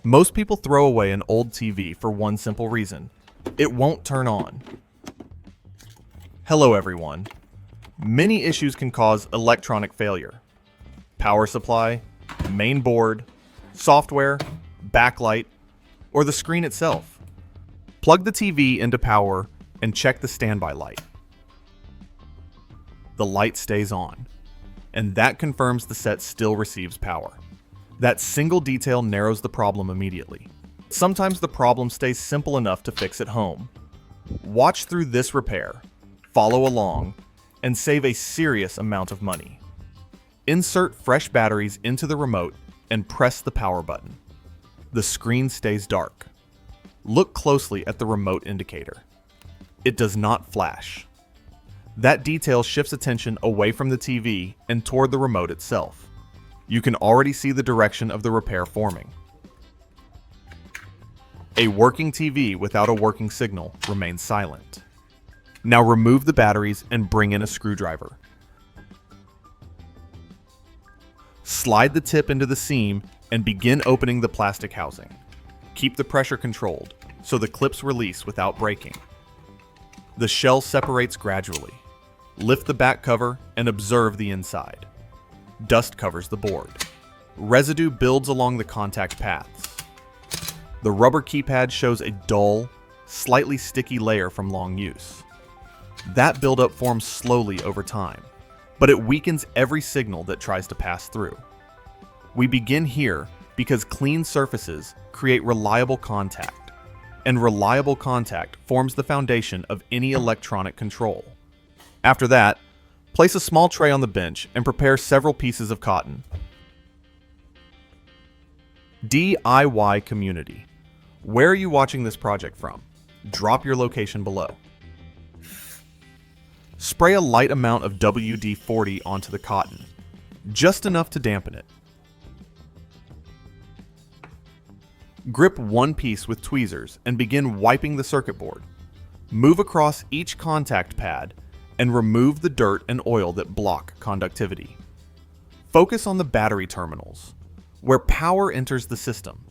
Most people throw away an old TV for one simple reason: it won't turn on. Hello everyone. Many issues can cause electronic failure. Power supply, main board, software, backlight, or the screen itself. Plug the TV into power and check the standby light. The light stays on, and that confirms the set still receives power. That single detail narrows the problem immediately. Sometimes the problem stays simple enough to fix at home. Watch through this repair, follow along, and save a serious amount of money. Insert fresh batteries into the remote and press the power button. The screen stays dark. Look closely at the remote indicator. It does not flash. That detail shifts attention away from the TV and toward the remote itself. You can already see the direction of the repair forming. A working TV without a working signal remains silent. Now remove the batteries and bring in a screwdriver. Slide the tip into the seam and begin opening the plastic housing. Keep the pressure controlled so the clips release without breaking. The shell separates gradually. Lift the back cover and observe the inside. Dust covers the board. Residue builds along the contact paths. The rubber keypad shows a dull, slightly sticky layer from long use. That buildup forms slowly over time, but it weakens every signal that tries to pass through. We begin here because clean surfaces create reliable contact, and reliable contact forms the foundation of any electronic control. After that, place a small tray on the bench and prepare several pieces of cotton. DIY community. Where are you watching this project from? Drop your location below. Spray a light amount of WD-40 onto the cotton, just enough to dampen it. Grip one piece with tweezers and begin wiping the circuit board. Move across each contact pad and remove the dirt and oil that block conductivity. Focus on the battery terminals, where power enters the system,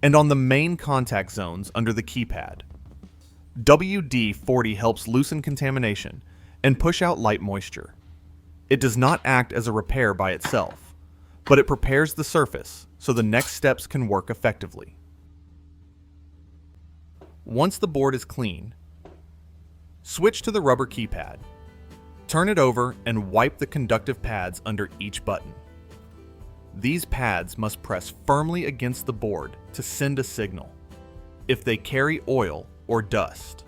and on the main contact zones under the keypad. WD-40 helps loosen contamination and push out light moisture. It does not act as a repair by itself, but it prepares the surface so the next steps can work effectively. Once the board is clean, switch to the rubber keypad. Turn it over and wipe the conductive pads under each button. These pads must press firmly against the board to send a signal. If they carry oil or dust,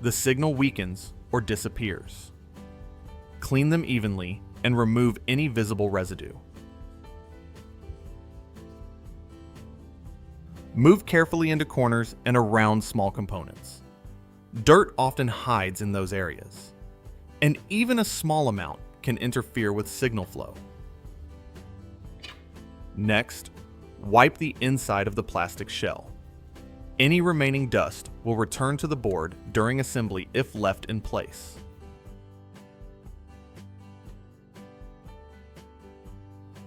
the signal weakens or disappears. Clean them evenly and remove any visible residue. Move carefully into corners and around small components. Dirt often hides in those areas, and even a small amount can interfere with signal flow. Next, wipe the inside of the plastic shell. Any remaining dust will return to the board during assembly if left in place.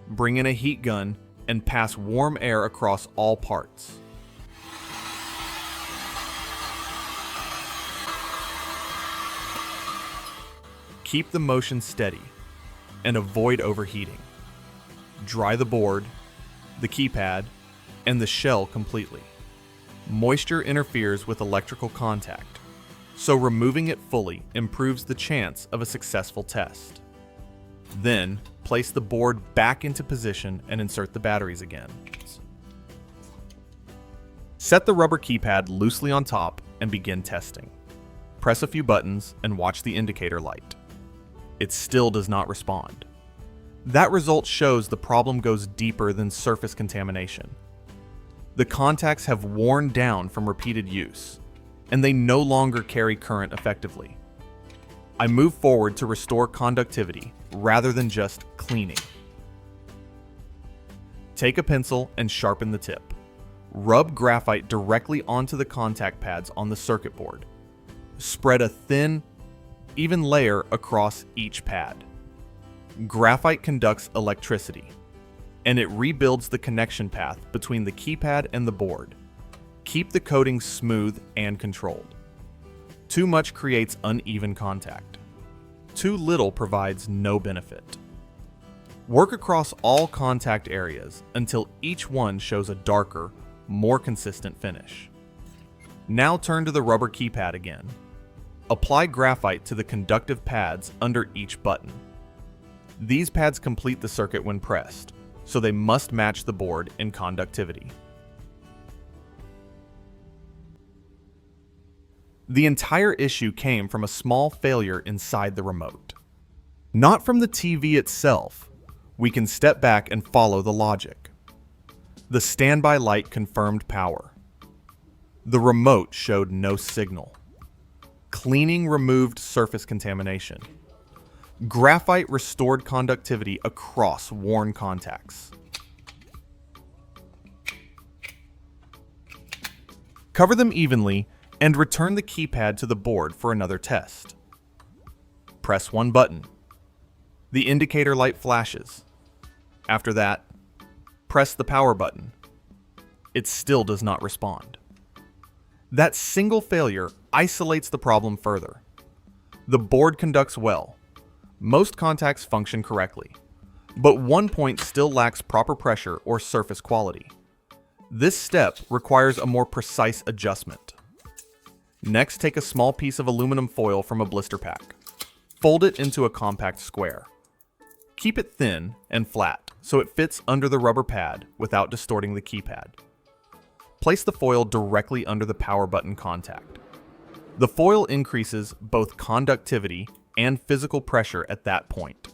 Bring in a heat gun and pass warm air across all parts. Keep the motion steady and avoid overheating. Dry the board, the keypad, and the shell completely. Moisture interferes with electrical contact, so removing it fully improves the chance of a successful test. Then, place the board back into position and insert the batteries again. Set the rubber keypad loosely on top and begin testing. Press a few buttons and watch the indicator light. It still does not respond. That result shows the problem goes deeper than surface contamination. The contacts have worn down from repeated use, and they no longer carry current effectively. I move forward to restore conductivity rather than just cleaning. Take a pencil and sharpen the tip. Rub graphite directly onto the contact pads on the circuit board. Spread a thin, even layer across each pad. Graphite conducts electricity, and it rebuilds the connection path between the keypad and the board. Keep the coating smooth and controlled. Too much creates uneven contact. Too little provides no benefit. Work across all contact areas until each one shows a darker, more consistent finish. Now turn to the rubber keypad again. Apply graphite to the conductive pads under each button. These pads complete the circuit when pressed, so they must match the board in conductivity. The entire issue came from a small failure inside the remote. Not from the TV itself. We can step back and follow the logic. The standby light confirmed power. The remote showed no signal. Cleaning removed surface contamination. Graphite restored conductivity across worn contacts. Cover them evenly and return the keypad to the board for another test. Press one button. The indicator light flashes. After that, press the power button. It still does not respond. That single failure isolates the problem further. The board conducts well. Most contacts function correctly, but one point still lacks proper pressure or surface quality. This step requires a more precise adjustment. Next, take a small piece of aluminum foil from a blister pack. Fold it into a compact square. Keep it thin and flat so it fits under the rubber pad without distorting the keypad. Place the foil directly under the power button contact. The foil increases both conductivity and physical pressure at that point.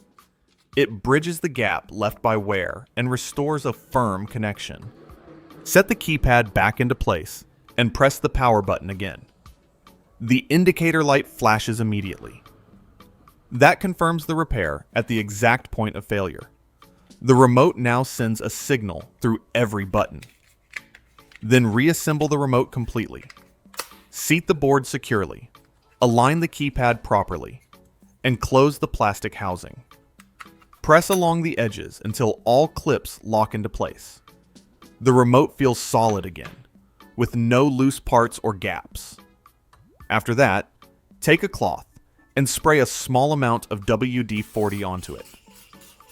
It bridges the gap left by wear and restores a firm connection. Set the keypad back into place and press the power button again. The indicator light flashes immediately. That confirms the repair at the exact point of failure. The remote now sends a signal through every button. Then reassemble the remote completely. Seat the board securely. Align the keypad properly. And close the plastic housing. Press along the edges until all clips lock into place. The remote feels solid again, with no loose parts or gaps. After that, take a cloth and spray a small amount of WD-40 onto it.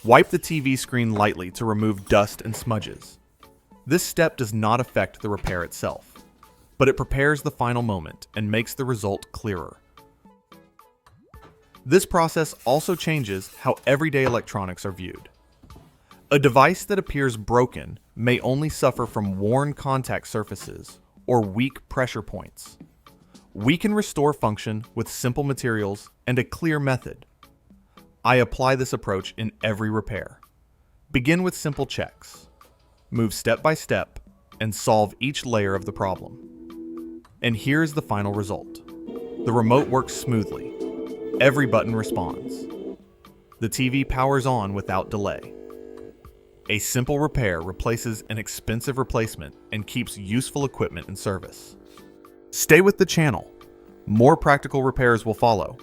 Wipe the TV screen lightly to remove dust and smudges. This step does not affect the repair itself, but it prepares the final moment and makes the result clearer. This process also changes how everyday electronics are viewed. A device that appears broken may only suffer from worn contact surfaces or weak pressure points. We can restore function with simple materials and a clear method. I apply this approach in every repair. Begin with simple checks. Move step by step and solve each layer of the problem. And here's the final result. The remote works smoothly. Every button responds. The TV powers on without delay. A simple repair replaces an expensive replacement and keeps useful equipment in service. Stay with the channel. More practical repairs will follow,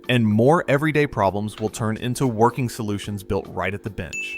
and more everyday problems will turn into working solutions built right at the bench.